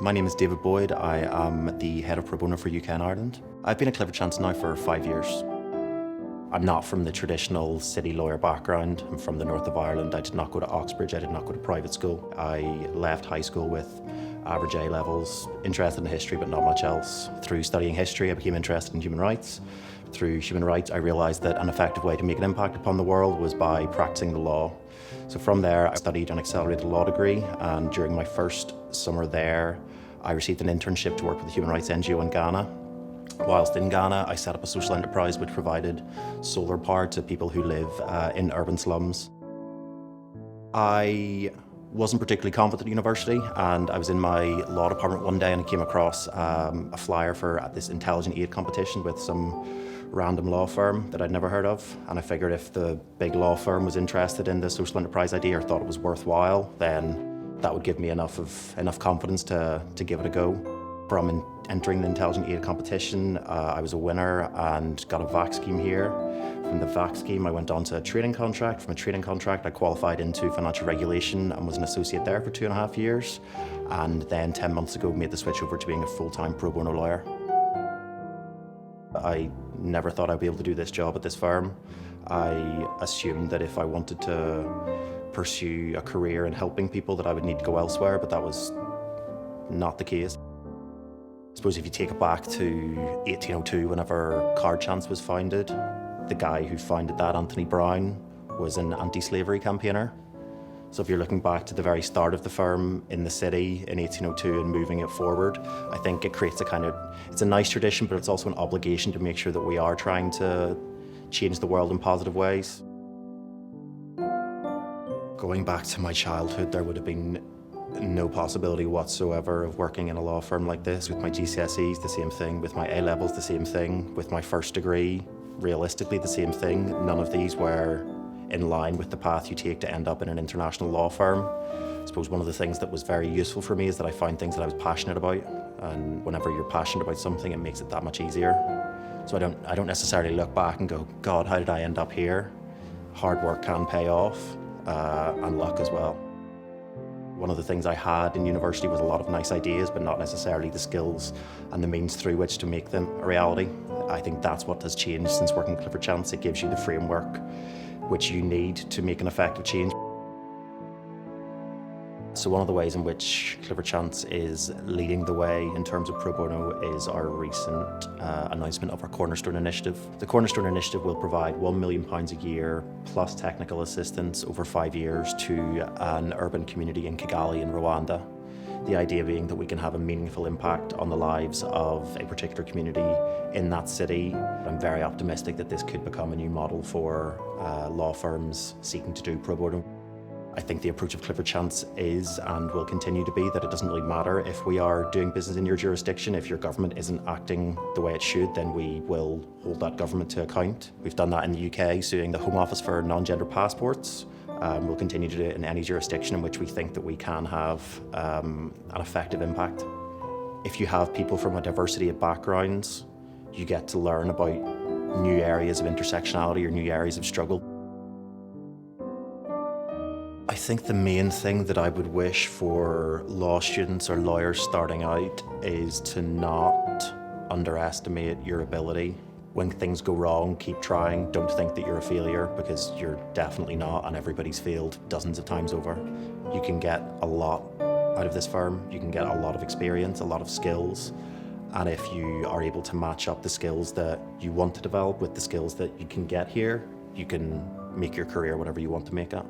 My name is David Boyd. I am the head of Pro Bono for UK and Ireland. I've been at Clifford Chance now for 5 years. I'm not from the traditional city lawyer background. I'm from the north of Ireland. I did not go to Oxbridge. I did not go to private school. I left high school with average A levels, interested in history but not much else. Through studying history, I became interested in human rights. Through human rights, I realised that an effective way to make an impact upon the world was by practicing the law. So from there, I studied an accelerated law degree, and during my first summer there, I received an internship to work with a human rights NGO in Ghana. Whilst in Ghana, I set up a social enterprise which provided solar power to people who live in urban slums. I wasn't particularly confident at university, and I was in my law department one day and I came across a flyer for this intelligent aid competition with some random law firm that I'd never heard of, and I figured if the big law firm was interested in the social enterprise idea or thought it was worthwhile, then that would give me enough confidence to give it a go. From entering the intelligent aid competition, I was a winner and got a VAC scheme here. From the VAC scheme, I went on to a training contract. From a training contract, I qualified into financial regulation and was an associate there for 2.5 years. And then 10 months ago, made the switch over to being a full-time pro bono lawyer. I never thought I'd be able to do this job at this firm. I assumed that if I wanted to pursue a career in helping people, that I would need to go elsewhere, but that was not the case. I suppose if you take it back to 1802, whenever Card Chance was founded, the guy who founded that, Anthony Brown, was an anti-slavery campaigner. So if you're looking back to the very start of the firm in the city in 1802 and moving it forward, I think it creates it's a nice tradition, but it's also an obligation to make sure that we are trying to change the world in positive ways. Going back to my childhood, there would have been no possibility whatsoever of working in a law firm like this. With my GCSEs, the same thing. With my A-levels, the same thing. With my first degree, realistically, the same thing. None of these were in line with the path you take to end up in an international law firm. I suppose one of the things that was very useful for me is that I found things that I was passionate about, and whenever you're passionate about something, it makes it that much easier. So I don't necessarily look back and go, God, how did I end up here? Hard work can pay off, and luck as well. One of the things I had in university was a lot of nice ideas, but not necessarily the skills and the means through which to make them a reality. I think that's what has changed since working at Clifford Chance. It gives you the framework which you need to make an effective change. So one of the ways in which Clifford Chance is leading the way in terms of pro bono is our recent announcement of our Cornerstone Initiative. The Cornerstone Initiative will provide £1 million a year plus technical assistance over 5 years to an urban community in Kigali in Rwanda. The idea being that we can have a meaningful impact on the lives of a particular community in that city. I'm very optimistic that this could become a new model for law firms seeking to do pro bono. I think the approach of Clifford Chance is and will continue to be that it doesn't really matter if we are doing business in your jurisdiction. If your government isn't acting the way it should, then we will hold that government to account. We've done that in the UK, suing the Home Office for non-gender passports. We'll continue to do it in any jurisdiction in which we think that we can have an effective impact. If you have people from a diversity of backgrounds, you get to learn about new areas of intersectionality or new areas of struggle. I think the main thing that I would wish for law students or lawyers starting out is to not underestimate your ability. When things go wrong, keep trying. Don't think that you're a failure, because you're definitely not, and everybody's failed dozens of times over. You can get a lot out of this firm. You can get a lot of experience, a lot of skills, and if you are able to match up the skills that you want to develop with the skills that you can get here, you can make your career whatever you want to make it.